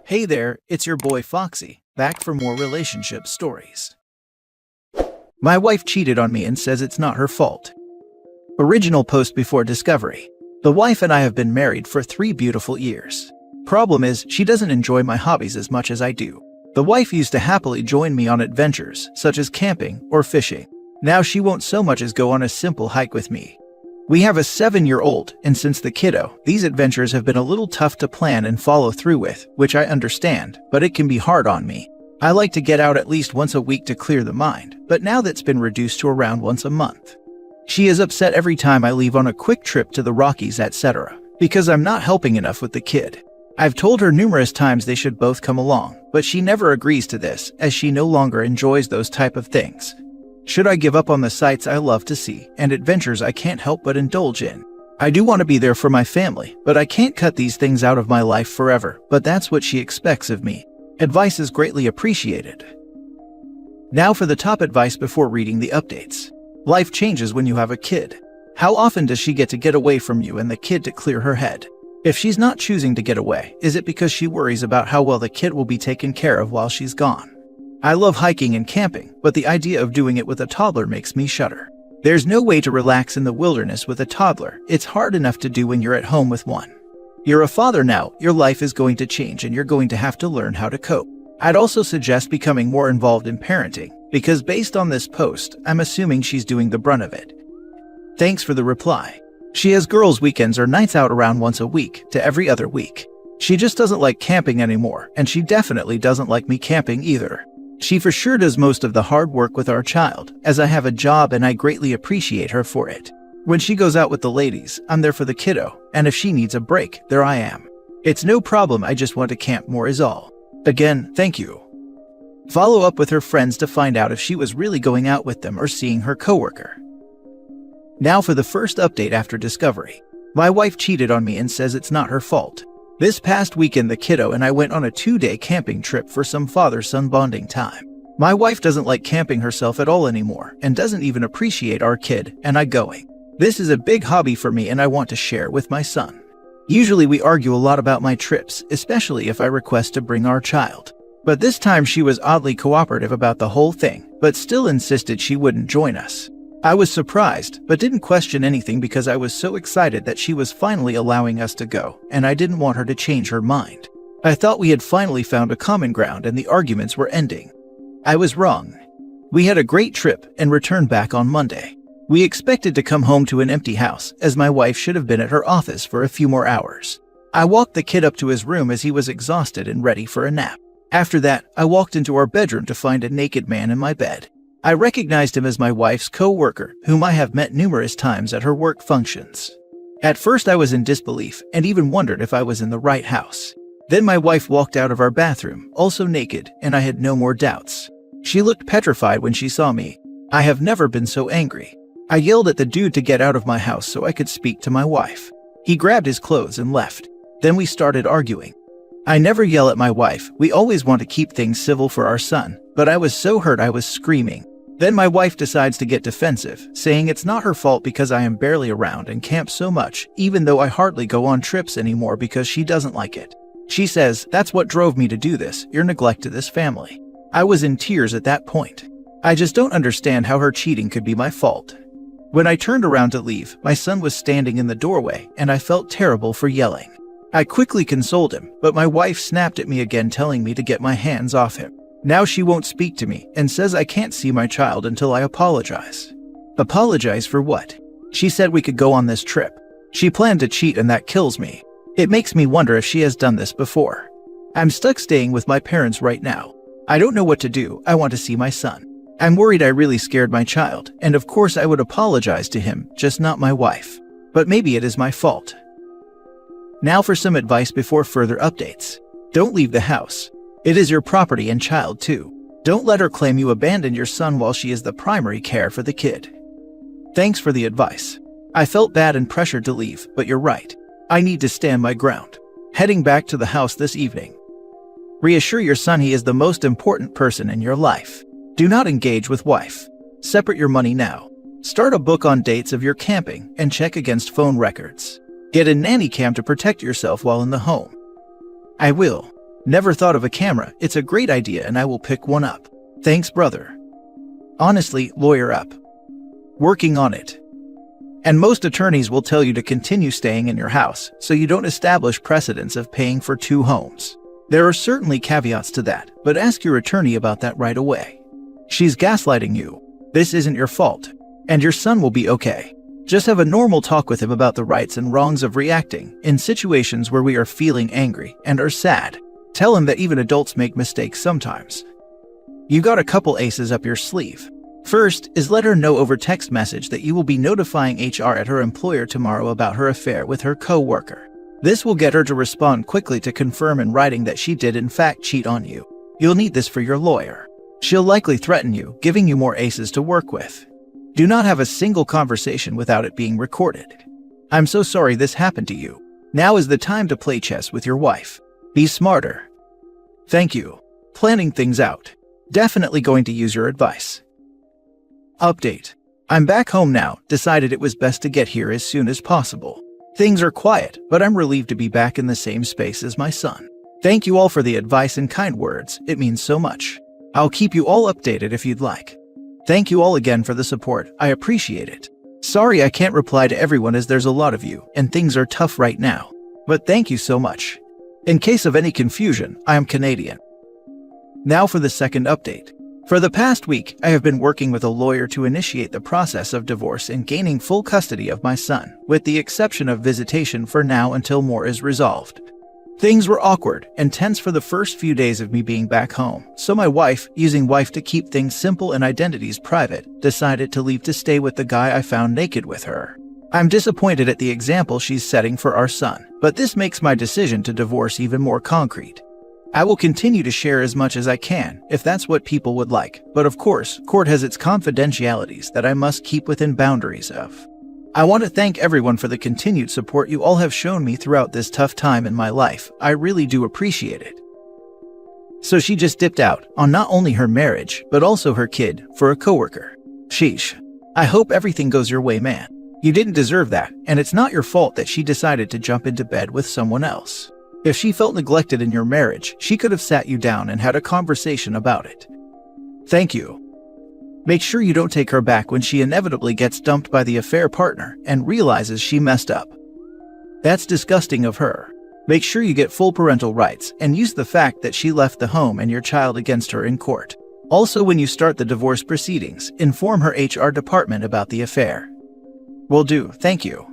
Hey there, it's your boy Foxy, back for more relationship stories. My wife cheated on me and says it's not her fault. Original post before discovery. The wife and I have been married for 3 beautiful years. Problem is, she doesn't enjoy my hobbies as much as I do. The wife used to happily join me on adventures, such as camping or fishing. Now she won't so much as go on a simple hike with me. We have a 7-year-old, and since the kiddo, these adventures have been a little tough to plan and follow through with, which I understand, but it can be hard on me. I like to get out at least once a week to clear the mind, but now that's been reduced to around once a month. She is upset every time I leave on a quick trip to the Rockies, etc., because I'm not helping enough with the kid. I've told her numerous times they should both come along, but she never agrees to this, as she no longer enjoys those type of things. Should I give up on the sights I love to see and adventures I can't help but indulge in? I do want to be there for my family, but I can't cut these things out of my life forever, but that's what she expects of me. Advice is greatly appreciated. Now for the top advice before reading the updates. Life changes when you have a kid. How often does she get to get away from you and the kid to clear her head? If she's not choosing to get away, is it because she worries about how well the kid will be taken care of while she's gone? I love hiking and camping, but the idea of doing it with a toddler makes me shudder. There's no way to relax in the wilderness with a toddler. It's hard enough to do when you're at home with one. You're a father now, your life is going to change and you're going to have to learn how to cope. I'd also suggest becoming more involved in parenting, because based on this post, I'm assuming she's doing the brunt of it. Thanks for the reply. She has girls' weekends or nights out around once a week to every other week. She just doesn't like camping anymore, and she definitely doesn't like me camping either. She for sure does most of the hard work with our child, as I have a job and I greatly appreciate her for it. When she goes out with the ladies, I'm there for the kiddo, and if she needs a break, there I am. It's no problem, I just want to camp more is all. Again, thank you. Follow up with her friends to find out if she was really going out with them or seeing her coworker. Now for the first update after discovery. My wife cheated on me and says it's not her fault. This past weekend the kiddo and I went on a 2-day camping trip for some father-son bonding time. My wife doesn't like camping herself at all anymore and doesn't even appreciate our kid and I going. This is a big hobby for me and I want to share with my son. Usually we argue a lot about my trips, especially if I request to bring our child. But this time she was oddly cooperative about the whole thing, but still insisted she wouldn't join us. I was surprised, but didn't question anything because I was so excited that she was finally allowing us to go, and I didn't want her to change her mind. I thought we had finally found a common ground and the arguments were ending. I was wrong. We had a great trip and returned back on Monday. We expected to come home to an empty house, as my wife should have been at her office for a few more hours. I walked the kid up to his room as he was exhausted and ready for a nap. After that, I walked into our bedroom to find a naked man in my bed. I recognized him as my wife's co-worker, whom I have met numerous times at her work functions. At first I was in disbelief and even wondered if I was in the right house. Then my wife walked out of our bathroom, also naked, and I had no more doubts. She looked petrified when she saw me. I have never been so angry. I yelled at the dude to get out of my house so I could speak to my wife. He grabbed his clothes and left. Then we started arguing. I never yell at my wife, we always want to keep things civil for our son, but I was so hurt I was screaming. Then my wife decides to get defensive, saying it's not her fault because I am barely around and camp so much, even though I hardly go on trips anymore because she doesn't like it. She says, that's what drove me to do this, your neglect to this family. I was in tears at that point. I just don't understand how her cheating could be my fault. When I turned around to leave, my son was standing in the doorway and I felt terrible for yelling. I quickly consoled him, but my wife snapped at me again telling me to get my hands off him. Now she won't speak to me and says I can't see my child until I apologize. Apologize for what? She said we could go on this trip. She planned to cheat and that kills me. It makes me wonder if she has done this before. I'm stuck staying with my parents right now. I don't know what to do, I want to see my son. I'm worried I really scared my child, and of course I would apologize to him, just not my wife. But maybe it is my fault. Now for some advice before further updates. Don't leave the house. It is your property and child too. Don't let her claim you abandoned your son while she is the primary care for the kid. Thanks for the advice. I felt bad and pressured to leave, but you're right. I need to stand my ground. Heading back to the house this evening. Reassure your son he is the most important person in your life. Do not engage with wife. Separate your money now. Start a book on dates of your camping and check against phone records. Get a nanny cam to protect yourself while in the home. I will. Never thought of a camera. It's a great idea and I will pick one up. Thanks, brother. Honestly, lawyer up. Working on it. And most attorneys will tell you to continue staying in your house so you don't establish precedents of paying for 2 homes. There are certainly caveats to that, but ask your attorney about that right away. She's gaslighting you. This isn't your fault. And your son will be okay. Just have a normal talk with him about the rights and wrongs of reacting in situations where we are feeling angry and are sad. Tell him that even adults make mistakes sometimes. You got a couple aces up your sleeve. First is let her know over text message that you will be notifying HR at her employer tomorrow about her affair with her co-worker. This will get her to respond quickly to confirm in writing that she did in fact cheat on you. You'll need this for your lawyer. She'll likely threaten you, giving you more aces to work with. Do not have a single conversation without it being recorded. I'm so sorry this happened to you. Now is the time to play chess with your wife. Be smarter. Thank you. Planning things out. Definitely going to use your advice. Update. I'm back home now. Decided it was best to get here as soon as possible. Things are quiet, but I'm relieved to be back in the same space as my son. Thank you all for the advice and kind words. It means so much. I'll keep you all updated if you'd like. Thank you all again for the support. I appreciate it. Sorry I can't reply to everyone as there's a lot of you and things are tough right now. But thank you so much. In case of any confusion, I am Canadian. Now for the second update. For the past week, I have been working with a lawyer to initiate the process of divorce and gaining full custody of my son, with the exception of visitation for now until more is resolved. Things were awkward and tense for the first few days of me being back home, so my wife, using wife to keep things simple and identities private, decided to leave to stay with the guy I found naked with her. I'm disappointed at the example she's setting for our son, but this makes my decision to divorce even more concrete. I will continue to share as much as I can, if that's what people would like, but of course, court has its confidentialities that I must keep within boundaries of. I want to thank everyone for the continued support you all have shown me throughout this tough time in my life. I really do appreciate it. So she just dipped out on not only her marriage, but also her kid for a coworker. Sheesh. I hope everything goes your way, man. You didn't deserve that, and it's not your fault that she decided to jump into bed with someone else. If she felt neglected in your marriage, she could have sat you down and had a conversation about it. Thank you. Make sure you don't take her back when she inevitably gets dumped by the affair partner and realizes she messed up. That's disgusting of her. Make sure you get full parental rights and use the fact that she left the home and your child against her in court. Also, when you start the divorce proceedings, inform her HR department about the affair. Will do, thank you.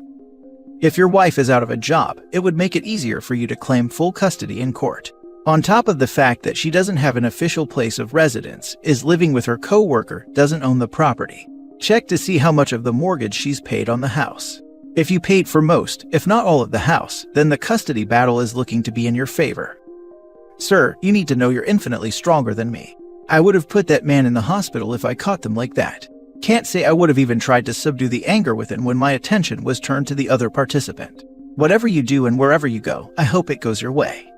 If your wife is out of a job, it would make it easier for you to claim full custody in court. On top of the fact that she doesn't have an official place of residence, is living with her co-worker, doesn't own the property. Check to see how much of the mortgage she's paid on the house. If you paid for most, if not all of the house, then the custody battle is looking to be in your favor. Sir, you need to know you're infinitely stronger than me. I would have put that man in the hospital if I caught them like that. Can't say I would have even tried to subdue the anger within when my attention was turned to the other participant. Whatever you do and wherever you go, I hope it goes your way.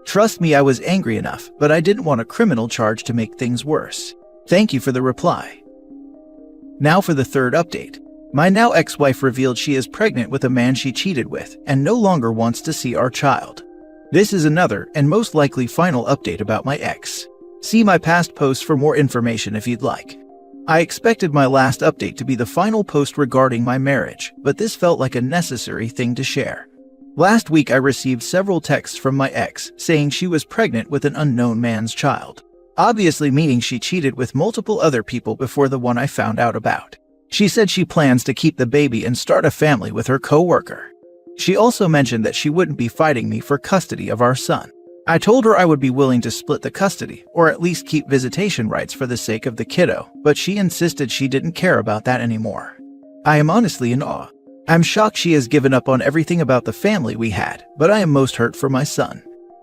Trust me, I was angry enough, but I didn't want a criminal charge to make things worse. Thank you for the reply. Now for the third update. My now ex-wife revealed she is pregnant with a man she cheated with and no longer wants to see our child. This is another and most likely final update about my ex. See my past posts for more information if you'd like. I expected my last update to be the final post regarding my marriage, but this felt like a necessary thing to share. Last week I received several texts from my ex saying she was pregnant with an unknown man's child. Obviously meaning she cheated with multiple other people before the one I found out about. She said she plans to keep the baby and start a family with her co-worker. She also mentioned that she wouldn't be fighting me for custody of our son. I told her I would be willing to split the custody, or at least keep visitation rights for the sake of the kiddo, but she insisted she didn't care about that anymore. I am honestly in awe. I'm shocked she has given up on everything about the family we had, but I am most hurt for my son.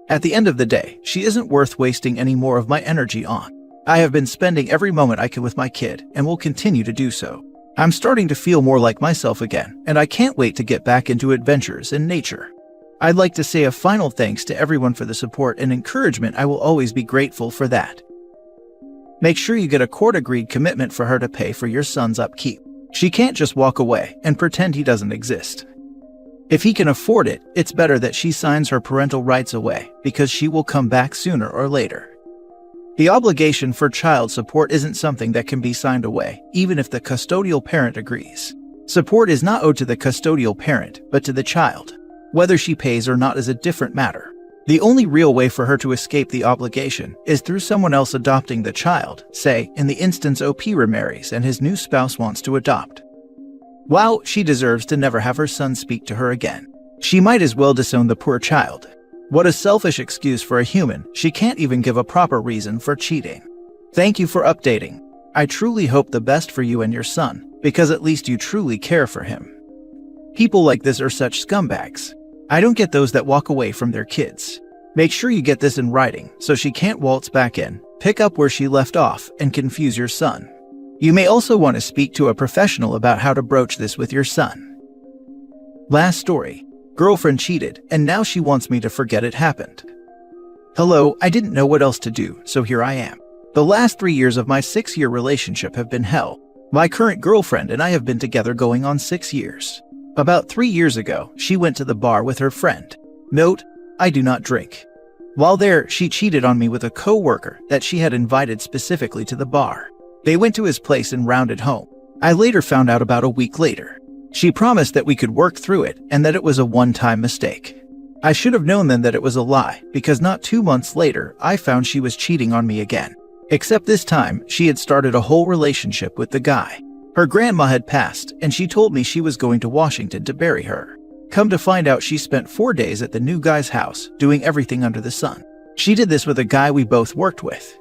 At the end of the day, she isn't worth wasting any more of my energy on. I have been spending every moment I can with my kid, and will continue to do so. I'm starting to feel more like myself again, and I can't wait to get back into adventures in nature. I'd like to say a final thanks to everyone for the support and encouragement. I will always be grateful for that. Make sure you get a court-agreed commitment for her to pay for your son's upkeep. She can't just walk away and pretend he doesn't exist. If he can afford it, it's better that she signs her parental rights away because she will come back sooner or later. The obligation for child support isn't something that can be signed away, even if the custodial parent agrees. Support is not owed to the custodial parent, but to the child. Whether she pays or not is a different matter. The only real way for her to escape the obligation is through someone else adopting the child, say, in the instance OP remarries and his new spouse wants to adopt. Wow, she deserves to never have her son speak to her again. She might as well disown the poor child. What a selfish excuse for a human. She can't even give a proper reason for cheating. Thank you for updating. I truly hope the best for you and your son, because at least you truly care for him. People like this are such scumbags. I don't get those that walk away from their kids. Make sure you get this in writing so she can't waltz back in, pick up where she left off, and confuse your son. You may also want to speak to a professional about how to broach this with your son. Last story. Girlfriend cheated, and now she wants me to forget it happened. Hello, I didn't know what else to do, so here I am. The last 3 years of my 6-year relationship have been hell. My current girlfriend and I have been together going on 6 years. About 3 years ago, she went to the bar with her friend. Note, I do not drink. While there, she cheated on me with a co-worker that she had invited specifically to the bar. They went to his place and rounded home. I later found out about a week later. She promised that we could work through it and that it was a one-time mistake. I should have known then that it was a lie, because not 2 months later, I found she was cheating on me again. Except this time, she had started a whole relationship with the guy. Her grandma had passed, and she told me she was going to Washington to bury her. Come to find out, she spent 4 days at the new guy's house, doing everything under the sun. She did this with a guy we both worked with.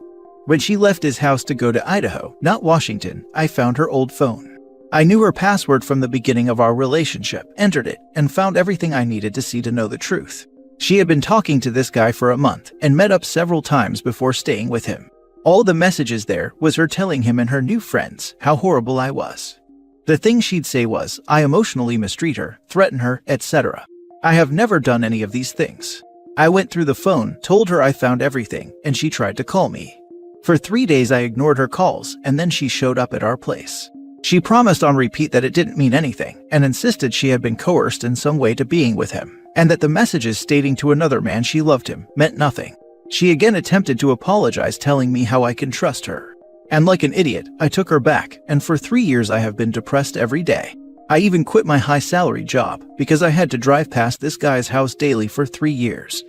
When she left his house to go to Idaho, not Washington, I found her old phone. I knew her password from the beginning of our relationship, entered it, and found everything I needed to see to know the truth. She had been talking to this guy for a month and met up several times before staying with him. All the messages there was her telling him and her new friends how horrible I was. The thing she'd say was, I emotionally mistreat her, threaten her, etc. I have never done any of these things. I went through the phone, told her I found everything, and she tried to call me. For 3 days I ignored her calls, and then she showed up at our place. She promised on repeat that it didn't mean anything, and insisted she had been coerced in some way to being with him, and that the messages stating to another man she loved him meant nothing. She again attempted to apologize, telling me how I can trust her. And like an idiot, I took her back, and for 3 years I have been depressed every day. I even quit my high-salary job because I had to drive past this guy's house daily for 3 years.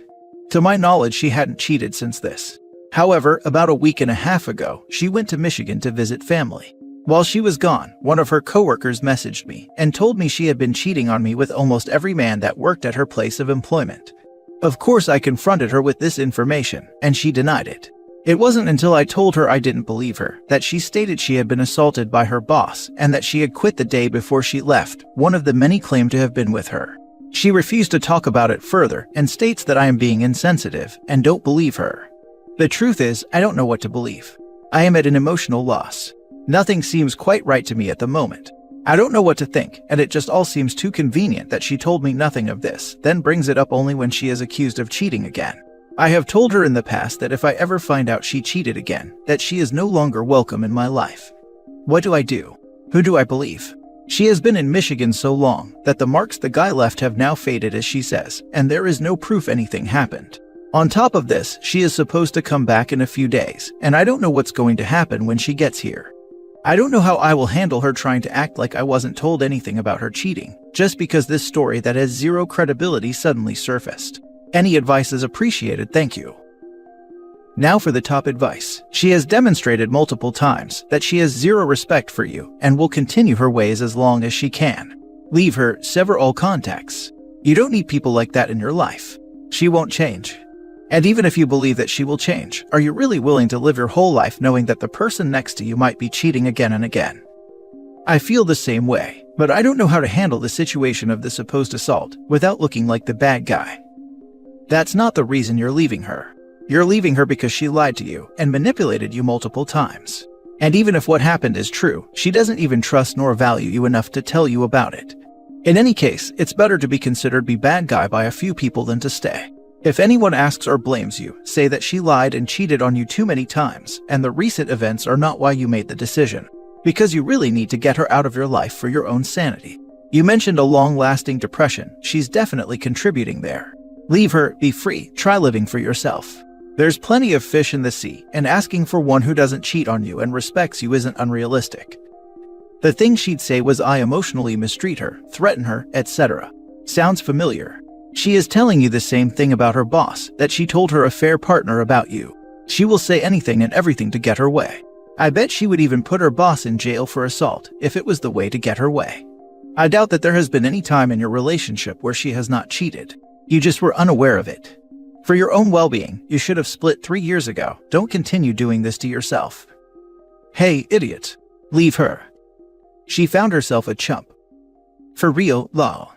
To my knowledge, she hadn't cheated since this. However, about a week and a half ago, she went to Michigan to visit family. While she was gone, one of her coworkers messaged me and told me she had been cheating on me with almost every man that worked at her place of employment. Of course, I confronted her with this information, and she denied it. It wasn't until I told her I didn't believe her that she stated she had been assaulted by her boss and that she had quit the day before she left, one of the many claimed to have been with her. She refused to talk about it further and states that I am being insensitive and don't believe her. The truth is, I don't know what to believe. I am at an emotional loss. Nothing seems quite right to me at the moment. I don't know what to think, and it just all seems too convenient that she told me nothing of this, then brings it up only when she is accused of cheating again. I have told her in the past that if I ever find out she cheated again, that she is no longer welcome in my life. What do I do? Who do I believe? She has been in Michigan so long that the marks the guy left have now faded, as she says, and there is no proof anything happened. On top of this, she is supposed to come back in a few days, and I don't know what's going to happen when she gets here. I don't know how I will handle her trying to act like I wasn't told anything about her cheating, just because this story that has zero credibility suddenly surfaced. Any advice is appreciated, thank you. Now for the top advice. She has demonstrated multiple times that she has zero respect for you and will continue her ways as long as she can. Leave her, sever all contacts. You don't need people like that in your life. She won't change. And even if you believe that she will change, are you really willing to live your whole life knowing that the person next to you might be cheating again and again? I feel the same way, but I don't know how to handle the situation of the supposed assault without looking like the bad guy. That's not the reason you're leaving her. You're leaving her because she lied to you and manipulated you multiple times. And even if what happened is true, she doesn't even trust nor value you enough to tell you about it. In any case, it's better to be considered the bad guy by a few people than to stay. If anyone asks or blames you, say that she lied and cheated on you too many times, and the recent events are not why you made the decision, because you really need to get her out of your life for your own sanity. You mentioned a long-lasting depression. She's definitely contributing there. Leave her, be free, try living for yourself. There's plenty of fish in the sea, and asking for one who doesn't cheat on you and respects you isn't unrealistic. The thing she'd say was I emotionally mistreat her, threaten her, etc. Sounds familiar. She is telling you the same thing about her boss, that she told her affair partner about you. She will say anything and everything to get her way. I bet she would even put her boss in jail for assault, if it was the way to get her way. I doubt that there has been any time in your relationship where she has not cheated. You just were unaware of it. For your own well-being, you should have split 3 years ago. Don't continue doing this to yourself. Hey, idiot. Leave her. She found herself a chump. For real, lol.